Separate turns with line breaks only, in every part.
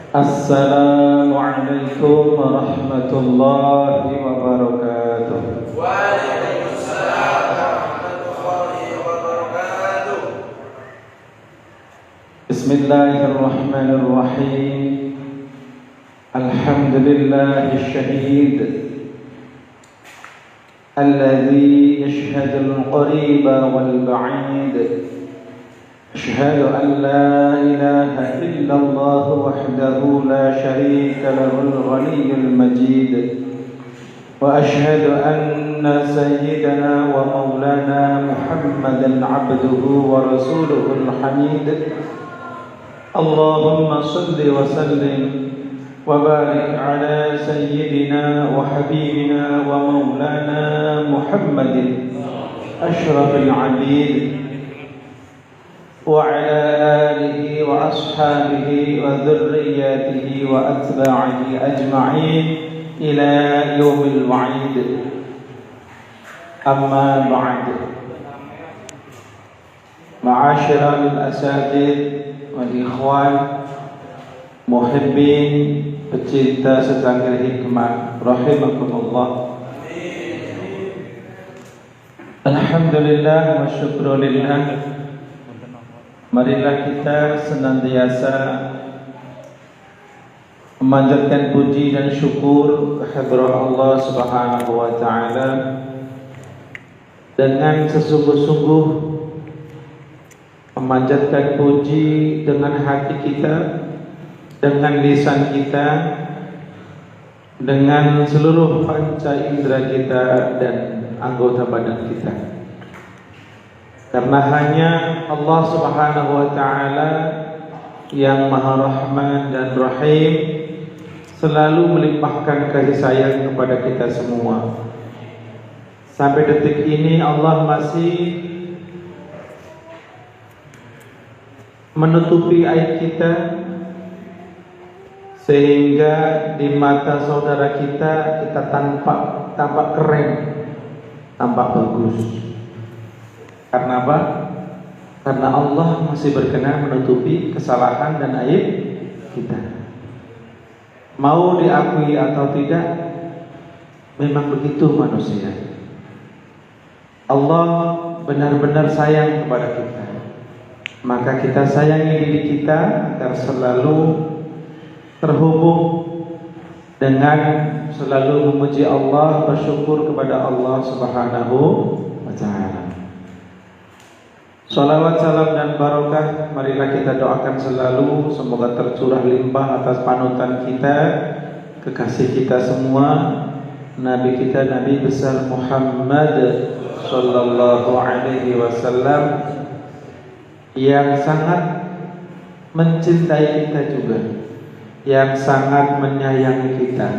Assalamualaikum warahmatullahi wabarakatuh.
Waalaikumsalam warahmatullahi wabarakatuh.
Bismillahirrahmanirrahim. Alhamdulillahil syahid alladzi yashhadul qariba wal ba'id. أشهد أن لا إله إلا الله وحده لا شريك له الغني المجيد وأشهد أن سيدنا ومولانا محمدا عبده ورسوله الحميد اللهم صل وسلم وبارك على سيدنا وحبيبنا ومولانا محمد أشرف العبيد وعلى آله وأصحابه وذرياته وأتباعه أجمعين إلى يوم الوعيد. أما بعد، معاشر الأساتذة والإخوان محبين pecinta secangkir hikmah rahimakumullah. Alhamdulillah wa syukrulillah. Marilah kita senantiasa memanjatkan puji dan syukur kehadirat Allah Subhanahu wa taala dengan sesungguh-sungguh, memanjatkan puji dengan hati kita, dengan lisan kita, dengan seluruh panca indera kita dan anggota badan kita. Karena hanya Allah Subhanahu wa taala yang Maha Rahman dan Rahim selalu melimpahkan kasih sayang kepada kita semua. Sampai detik ini Allah masih menutupi aib kita, sehingga di mata saudara kita tampak keren, tampak bagus. Karena apa? Karena Allah masih berkenan menutupi kesalahan dan aib kita. Mau diakui atau tidak, memang begitu manusia. Allah benar-benar sayang kepada kita. Maka kita sayangi diri kita agar selalu terhubung dengan selalu memuji Allah, bersyukur kepada Allah Subhanahu wa taala. Salawat, salam dan barokah marilah kita doakan selalu semoga tercurah limpah atas panutan kita, kekasih kita semua, Nabi kita Nabi besar Muhammad sallallahu alaihi wasallam, yang sangat mencintai kita juga, yang sangat menyayangi kita,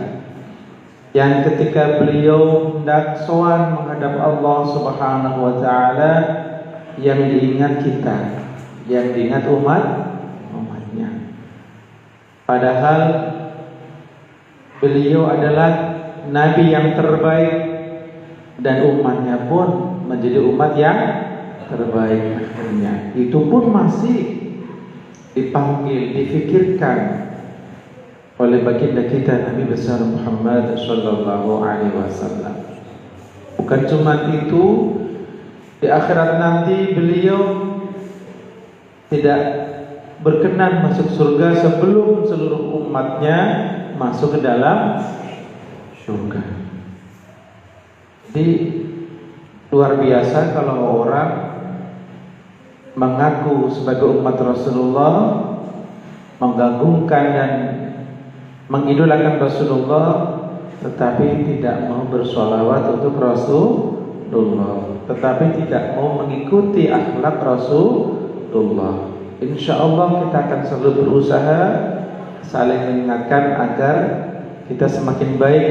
yang ketika beliau hendak sowan menghadap Allah Subhanahu wa taala, yang diingat kita, yang diingat umatnya. Padahal beliau adalah Nabi yang terbaik dan umatnya pun menjadi umat yang terbaik akhirnya. Itu pun masih dipanggil, difikirkan oleh baginda kita Nabi besar Muhammad sallallahu alaihi wasallam. Bukan cuma itu, di akhirat nanti beliau tidak berkenan masuk surga sebelum seluruh umatnya masuk ke dalam surga. Jadi luar biasa kalau orang mengaku sebagai umat Rasulullah, mengagungkan dan mengidolakan Rasulullah, tetapi tidak mau bersolawat untuk Rasulullah, tetapi tidak mau mengikuti akhlak Rasulullah. Insyaallah kita akan selalu berusaha saling mengingatkan agar kita semakin baik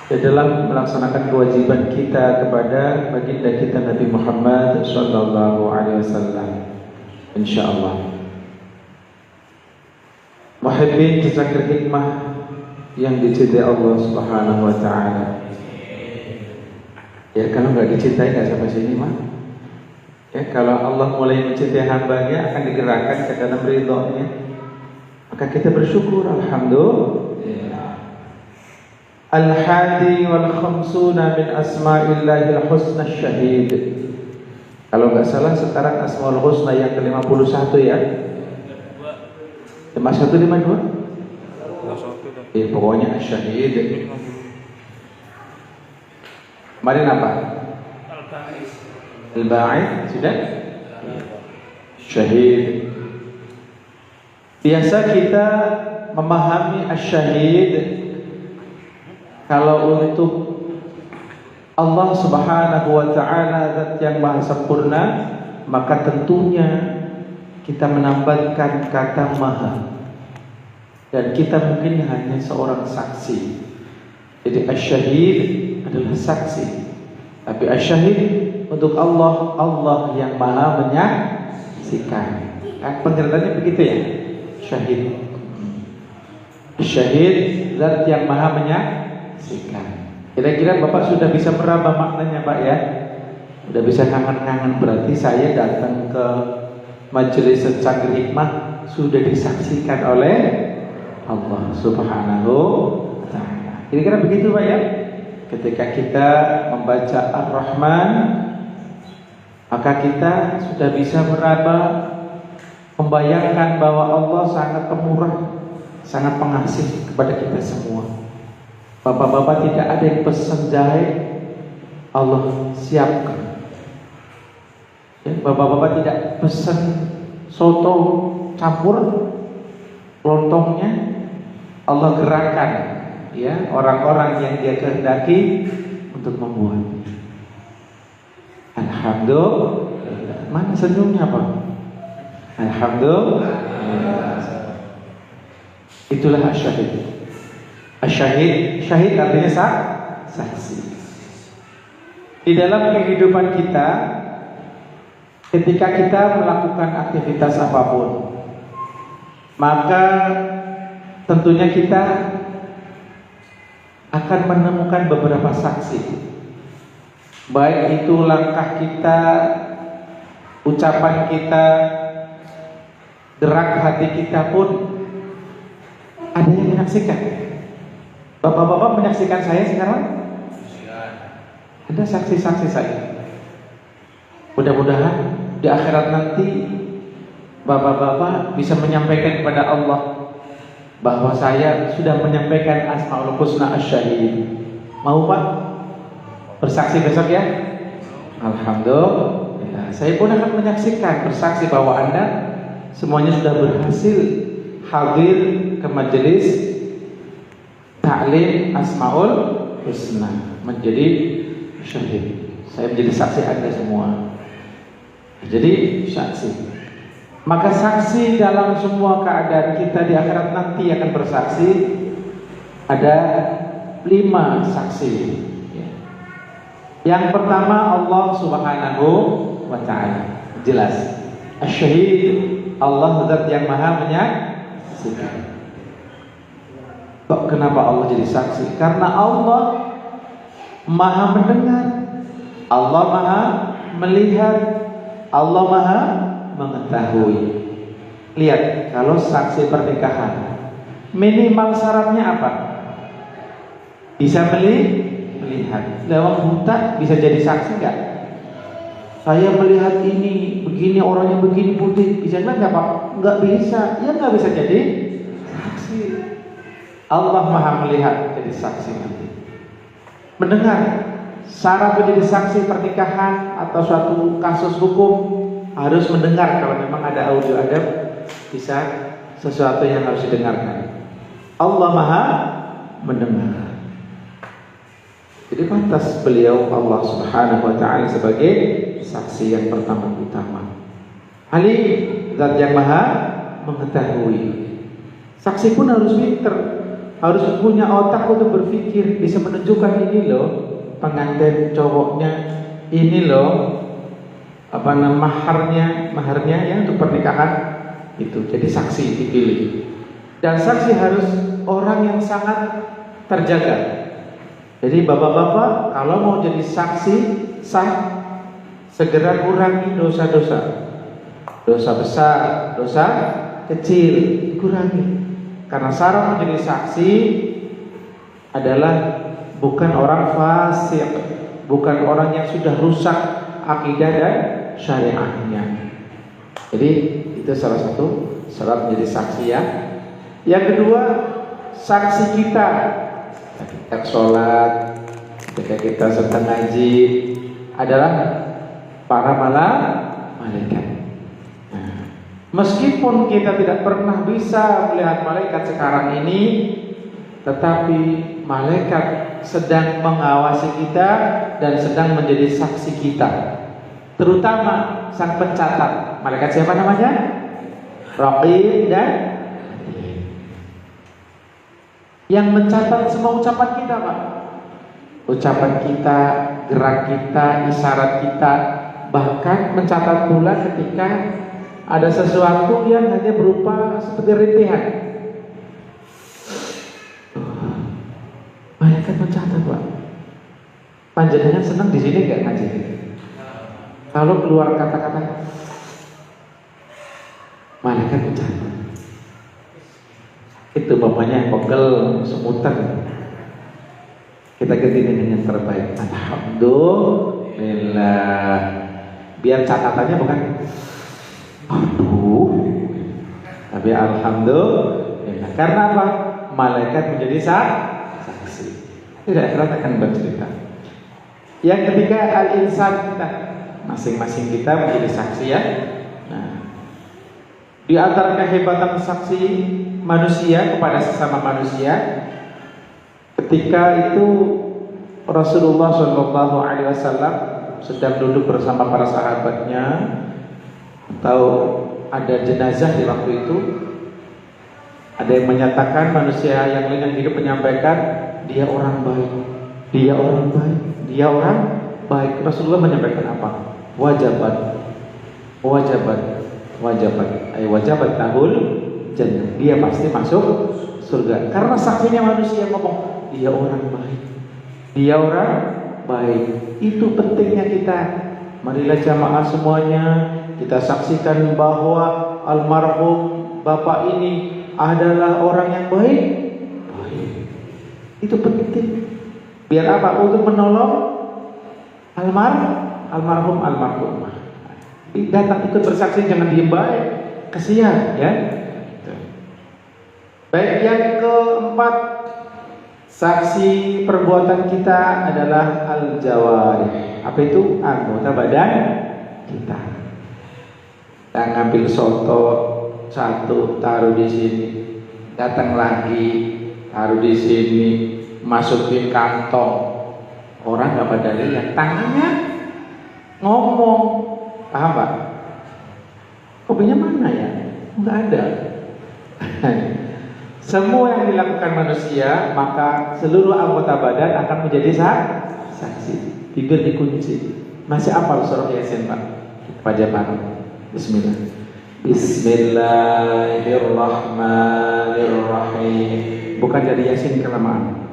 di dalam melaksanakan kewajiban kita kepada baginda kita Nabi Muhammad sallallahu alaihi wasallam. Insyaallah. muhibbin Zakir Hikmah yang dicintai Allah Subhanahu wa taala. Ya, kalau nggak dicintai nggak sampai sini mah. Ya, kalau Allah mulai mencintai hambanya akan digerakkan ke dalam ridhonya, maka kita bersyukur. Alhamdulillah. Al-hadi wal khamsuna min asma'illahil husna syahid. Kalau nggak salah sekarang Asmaul Husna yang ke-51 ya. 51 52? Pokoknya syahid. Kemarin apa? Al-Ba'id sudah? Syahid. Biasa kita memahami asyahid kalau untuk Allah Subhanahu wa taala zat yang maha sempurna, maka tentunya kita menambahkan kata maha. Dan kita mungkin hanya seorang saksi. Jadi asyahid adalah saksi. Tapi asyahid untuk Allah, Allah yang maha menyaksikan. Pengertiannya begitu ya. Syahid. Syahid zat yang maha menyaksikan. Kira-kira Bapak sudah bisa meraba maknanya Pak ya? Sudah bisa kangen-kangen, berarti saya datang ke majelis Zakir Hikmah sudah disaksikan oleh Allah Subhanahu wa taala. Kira-kira begitu Pak ya? Ketika kita membaca Ar-Rahman, maka kita sudah bisa meraba, membayangkan bahwa Allah sangat pemurah, sangat pengasih kepada kita semua. Bapak-bapak tidak ada yang pesan jahe, Allah siapkan. Ya, bapak-bapak tidak pesan soto campur, lontongnya Allah gerakan. Ya, orang-orang yang Dia kehendaki untuk membuat. Alhamdulillah. Mana senyumnya Pak? Alhamdulillah. Itulah asyahid. Asyahid, syahid artinya saksi. Di dalam kehidupan kita, ketika kita melakukan aktivitas apapun, maka tentunya kita akan menemukan beberapa saksi. Baik itu langkah kita, ucapan kita, gerak hati kita pun ada yang menyaksikan. Bapak-bapak menyaksikan saya sekarang? Ada saksi-saksi saya. Mudah-mudahan di akhirat nanti bapak-bapak bisa menyampaikan kepada Allah bahwa saya sudah menyampaikan Asmaul Husna Asy-Syahid. Mau Pak? Bersaksi besok ya? Alhamdulillah. Saya pun akan menyaksikan, bersaksi bahwa Anda semuanya sudah berhasil hadir ke majelis ta'lim Asmaul Husna, menjadi syahid. Saya menjadi saksi Anda semua. Jadi saksi. Maka saksi dalam semua keadaan kita di akhirat nanti akan bersaksi. Ada 5 saksi. Yang pertama Allah Subhanahu wa taala. Jelas. Asy-Syahid, Allah zat yang maha menyaksikan. Kok kenapa Allah jadi saksi? Karena Allah maha mendengar, Allah maha melihat, Allah maha mengetahui. Lihat, kalau saksi pernikahan, minimal syaratnya apa? Bisa melihat. Lewat buta bisa jadi saksi nggak? Saya melihat ini, begini orangnya begini putih, bisa nggak Pak? Nggak bisa, ya nggak bisa jadi saksi. Allah maha melihat jadi saksi nanti. Mendengar, syarat menjadi saksi pernikahan atau suatu kasus hukum harus mendengar. Kalau memang ada audio, ada bisa sesuatu yang harus didengarkan. Allah maha mendengar. Jadi pantas beliau Allah Subhanahu wa taala sebagai saksi yang pertama utama. Alim, zat yang maha mengetahui. Saksi pun harus pinter, harus punya otak untuk berpikir, bisa menunjukkan ini loh pengantin cowoknya, ini loh apa namanya maharnya ya untuk pernikahan itu. Jadi saksi dipilih. Dan saksi harus orang yang sangat terjaga. Jadi bapak-bapak kalau mau jadi saksi sah, segera kurangi dosa-dosa. Dosa besar, dosa kecil dikurangi. Karena syarat menjadi saksi adalah bukan orang fasik, bukan orang yang sudah rusak akidah dan syariatnya. Jadi itu salah satu syarat menjadi saksi ya. Yang kedua, saksi kita ketika sholat, ketika kita sedang ngaji adalah para malaikat. Meskipun kita tidak pernah bisa melihat malaikat sekarang ini, tetapi malaikat sedang mengawasi kita dan sedang menjadi saksi kita. Terutama sang pencatat. Malaikat siapa namanya? Raqib dan yang mencatat semua ucapan kita, Pak. Ucapan kita, gerak kita, isyarat kita, bahkan mencatat pula ketika ada sesuatu yang hanya berupa seperti rintihan. Malaikat mencatat, Pak. Panjenengan senang di sini nggak ngaji? Kalau keluar kata-kata, malaikat mencatat. Itu bapaknya pegel, semutan. Kita ganti dengan yang terbaik. Alhamdulillah. Biar catatannya bukan aduh, tapi alhamdulillah. Karena apa? Malaikat menjadi saksi. Tidak akhirat akan bercerita. Yang ketiga, al-insan kita, masing-masing kita menjadi saksi ya. Nah, di antara kehebatan saksi manusia kepada sesama manusia, ketika itu Rasulullah SAW sedang duduk bersama para sahabatnya, atau ada jenazah di waktu itu, ada yang menyatakan manusia yang lain yang hidup menyampaikan dia orang baik, dia orang baik, dia orang baik. Rasulullah menyampaikan apa? Wajabat, wajabat tahul jannah. Dia pasti masuk surga. Karena saksinya manusia ngomong dia orang baik, dia orang baik. Itu pentingnya kita. Marilah jamaah semuanya, kita saksikan bahwa almarhum bapak ini adalah orang yang baik. Itu penting. Biar apa? Untuk menolong almarhumah. Datang ikut bersaksi, jangan diem baik, kasihan ya. Baik, yang keempat, saksi perbuatan kita adalah al-jawarih. Apa itu? Anggota badan kita. Kita ngambil soto satu, taruh di sini, datang lagi, taruh di sini, masukin kantong. Orang nggak pada lihat, tangannya ngomong, paham Pak? Kopinya mana ya? Nggak ada. Semua yang dilakukan manusia, maka seluruh anggota badan akan menjadi saksi. Bibir dikunci. Masih hafal surah Yasin Pak? Pak Jabar. Bismillah. Bismillahirrahmanirrahim. Bukan dari Yasin kelamaan.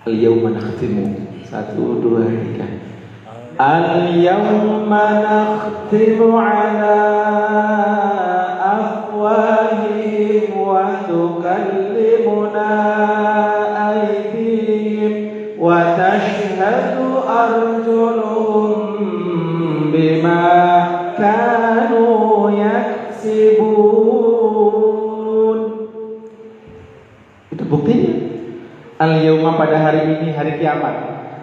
Al-yawma nakhtimu. 1, 2, 3. Al-yawma nakhtimu ala afwahihim wa tukallimuna aydihim wa tashhadu arjuluhum bima kanu yaksibun. Itu buktinya. Al-yawma pada hari ini, hari kiamat,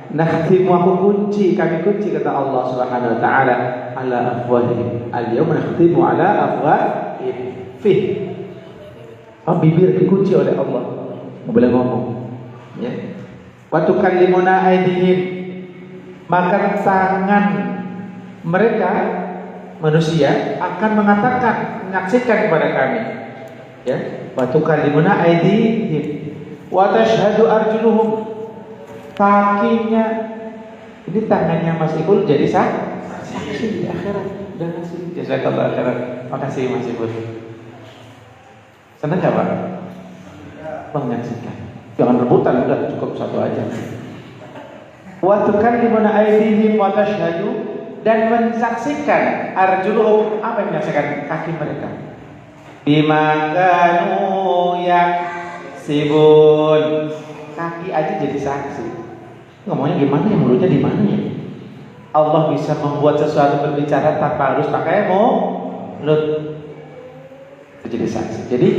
nakhtimu, aku kunci, kami kunci, kata Allah Subhanahu wa taala, ala afwahihim. Al-yawma nakhtimu ala afwahihim. Bibir dikunci oleh Allah, nggak boleh ngomong. Ya. Wa tukallimuna aydihim, maka tangan mereka manusia akan mengatakan, menyaksikan kepada kami. Ya. Wa tukallimuna aydihim. Wa tashhadu arjuluhum, kakinya, ini tangannya Mas Ibul jadi saksi di akhirat. Dan jazakallahu khairan. Makasih Mas Ibul. Senang gak Pak? menyaksikan. Jangan rebutan, udah cukup satu aja. Wa tukallimuna aydihim wa tashhadu, dan menyaksikan arjuluhum, apa yang menyaksikan? Kaki mereka. Bima kanu yaksibun, kaki aja jadi saksi. Ngomongnya gimana ya, mulutnya di mana ya? Allah bisa membuat sesuatu berbicara tanpa harus pakai mulut, jadi saksi. Jadi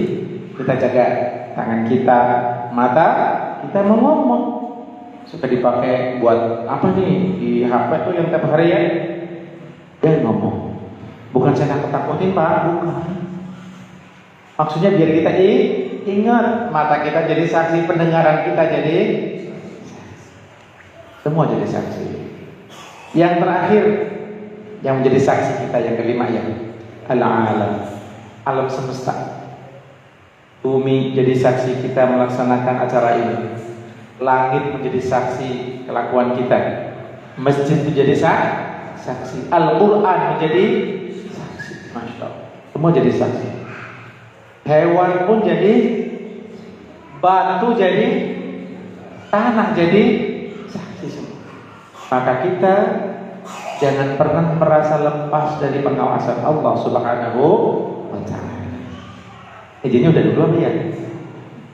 kita jaga tangan kita, mata kita mau ngomong. Suka dipakai buat apa nih di HP tuh yang tiap hari ya? Dia ngomong. Bukan saya nakut-nakutin Pak, bukan. Maksudnya biar kita ingat, mata kita jadi saksi, pendengaran kita jadi semua jadi saksi. Yang terakhir yang menjadi saksi kita yang kelima ya, al-alam, alam semesta. Bumi jadi saksi kita melaksanakan acara ini. Langit menjadi saksi kelakuan kita. Masjid menjadi saksi. Al-Quran menjadi saksi. Masya Allah. Semua jadi saksi. Hewan pun jadi, batu jadi, tanah jadi saksi semua. Maka kita jangan pernah merasa lepas dari pengawasan Allah Subhanahu wa ta'ala. Izinnya udah dulu apa ya?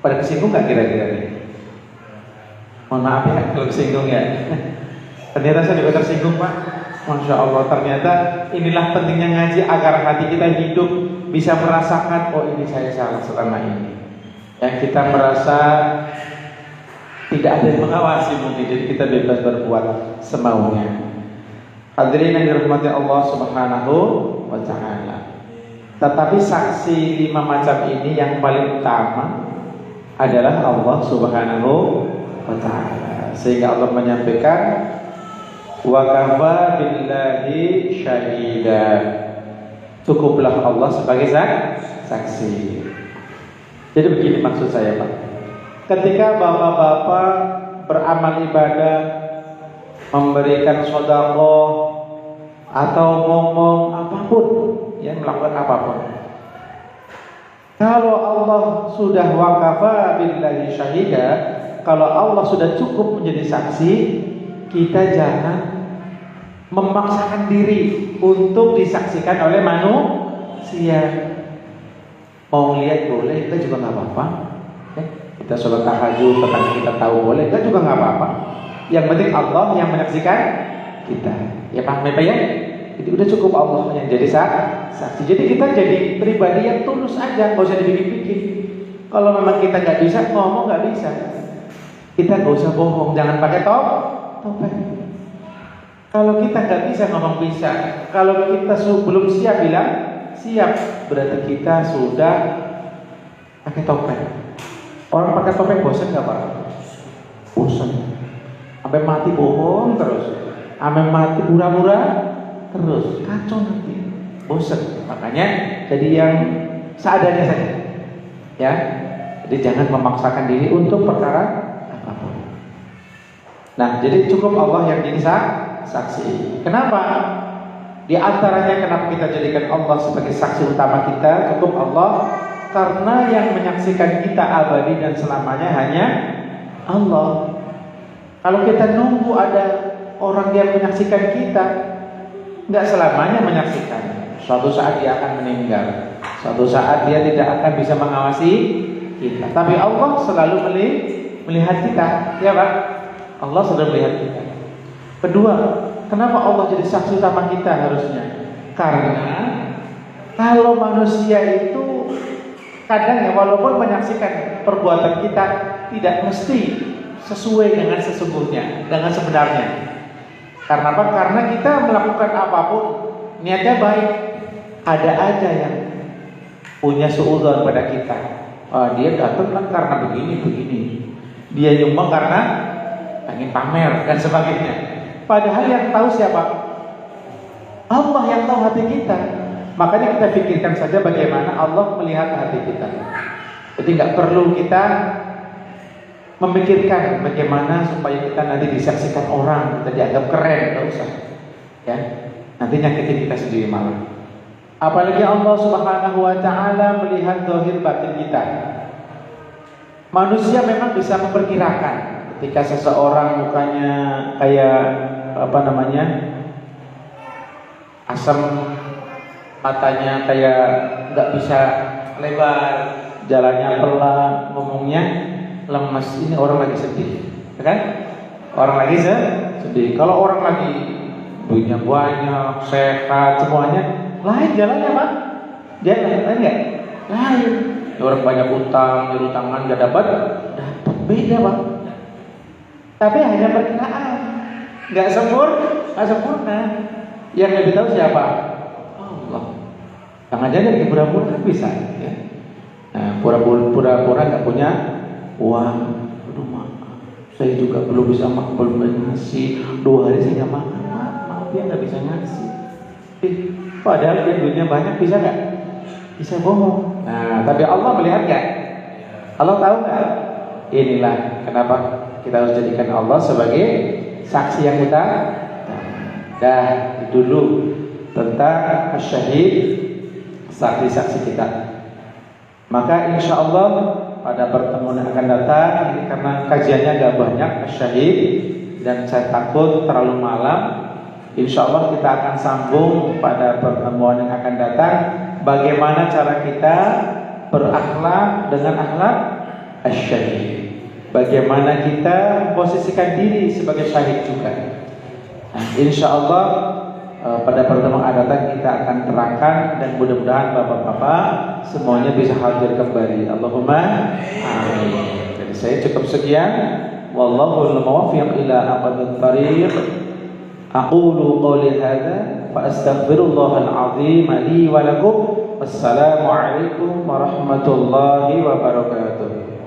Pada kesinggung gak kira-kira nih? Mohon maaf ya kalau kesinggung ya. Ternyata saya juga tersinggung Pak. Masya Allah, ternyata inilah pentingnya ngaji agar hati kita hidup, bisa merasakan, oh ini saya salah selama ini. Yang kita merasa tidak ada yang mengawasi mungkin, jadi kita bebas berbuat semaunya. Hadirin yang dirahmati Allah Subhanahu wa ta'ala. Tetapi saksi 5 macam ini yang paling utama adalah Allah Subhanahu wa ta'ala. Sehingga Allah menyampaikan, wa kafa billahi syahida, cukuplah Allah sebagai saksi. Jadi begini maksud saya Pak, ketika bapak-bapak beramal ibadah, memberikan sedekah atau ngomong apapun, ya melakukan apapun, kalau Allah sudah waqafa billahi syahida, kalau Allah sudah cukup menjadi saksi, kita jangan memaksakan diri untuk disaksikan oleh manusia. Mau lihat boleh, kita juga nggak apa-apa. Kita sholat tahajud, tetangga kita tahu boleh, kita juga nggak apa-apa. Yang penting Allah yang menyaksikan kita. Ya paham ya Pak ya? Jadi udah cukup Allah yang jadi saksi. Jadi kita jadi pribadi yang tulus aja, nggak usah dipikir-pikir. Kalau memang kita nggak bisa ngomong, nggak bisa, kita nggak usah bohong, jangan pakai topeng. Kalau kita nggak bisa ngomong bisa, kalau kita belum siap bilang siap, berarti kita sudah pakai topeng. Orang pakai topeng bosan nggak Pak? Bosan. Sampai mati bohong terus, sampai mati pura-pura terus, kacau nanti, bosan. Makanya jadi yang seadanya saja, ya. Jadi jangan memaksakan diri untuk perkara apapun. Nah, jadi cukup Allah yang jadi saksi. Kenapa? Di antaranya kenapa kita jadikan Allah sebagai saksi utama kita, cukup Allah, karena yang menyaksikan kita abadi dan selamanya hanya Allah. Kalau kita nunggu ada orang yang menyaksikan kita, nggak selamanya menyaksikan. Suatu saat dia akan meninggal, suatu saat dia tidak akan bisa mengawasi kita. Tapi Allah selalu melihat kita, ya Pak. Allah selalu melihat kita. Kedua, kenapa Allah jadi saksi utama kita harusnya? Karena kalau manusia itu kadang ya walaupun menyaksikan perbuatan kita tidak mesti sesuai dengan sesungguhnya, dengan sebenarnya. Karena apa? Karena kita melakukan apapun niatnya baik, ada aja yang punya suudzon pada kita. Dia datang kan karena begini. Dia nyumbang karena ingin pamer dan sebagainya. Padahal yang tahu siapa? Allah yang tahu hati kita. Makanya kita pikirkan saja bagaimana Allah melihat hati kita. Jadi nggak perlu kita memikirkan bagaimana supaya kita nanti disaksikan orang, kita dianggap keren, nggak usah. Ya, nanti nyakitin kita sendiri malah. Apalagi Allah Subhanahu wa ta'ala melihat zahir batin kita. Manusia memang bisa memperkirakan ketika seseorang mukanya kayak asam, matanya kayak nggak bisa lebar, jalannya pelan, ngomongnya lemes, ini orang lagi sedih, ya kan? Orang lagi sedih. Kalau orang lagi duitnya banyak, sehat, semuanya lain jalannya, Pak. Jalan lain nggak? Lain. Orang banyak utang, utangan nggak dapat beda, Pak. Tapi hanya perkiraan, nggak sempurna. Yang lebih tahu siapa? Allah. Jangan jadi pura-pura bisa. Ya. Nah, pura-pura nggak punya uang. Aduh, maaf, saya juga belum bisa ngasih 2 hari saya nggak makan. Maaf, dia nggak bisa ngasih. Padahal dia duitnya banyak, bisa nggak? Bisa bohong. Nah, tapi Allah melihat nggak? Allah tahu nggak? Inilah kenapa kita harus jadikan Allah sebagai saksi yang kita. Dah dulu tentang syahid, saksi-saksi kita. Maka insya Allah pada pertemuan yang akan datang, ini karena kajiannya agak banyak syahid dan saya takut terlalu malam, insya Allah kita akan sambung pada pertemuan yang akan datang. Bagaimana cara kita berakhlak dengan akhlak syahid? Bagaimana kita posisikan diri sebagai syahid juga? Nah, insya Allah pada pertemuan akan datang kita akan terangkan dan mudah-mudahan bapak-bapak semuanya bisa hadir kembali. Allahumma amin. Jadi saya cukup sekian. Wallahul muwaffiq ila aqwamit thariq. Aqulu qawli hadza fa astaghfirullahal azim li wa lakum. Wassalamu alaikum warahmatullahi wabarakatuh.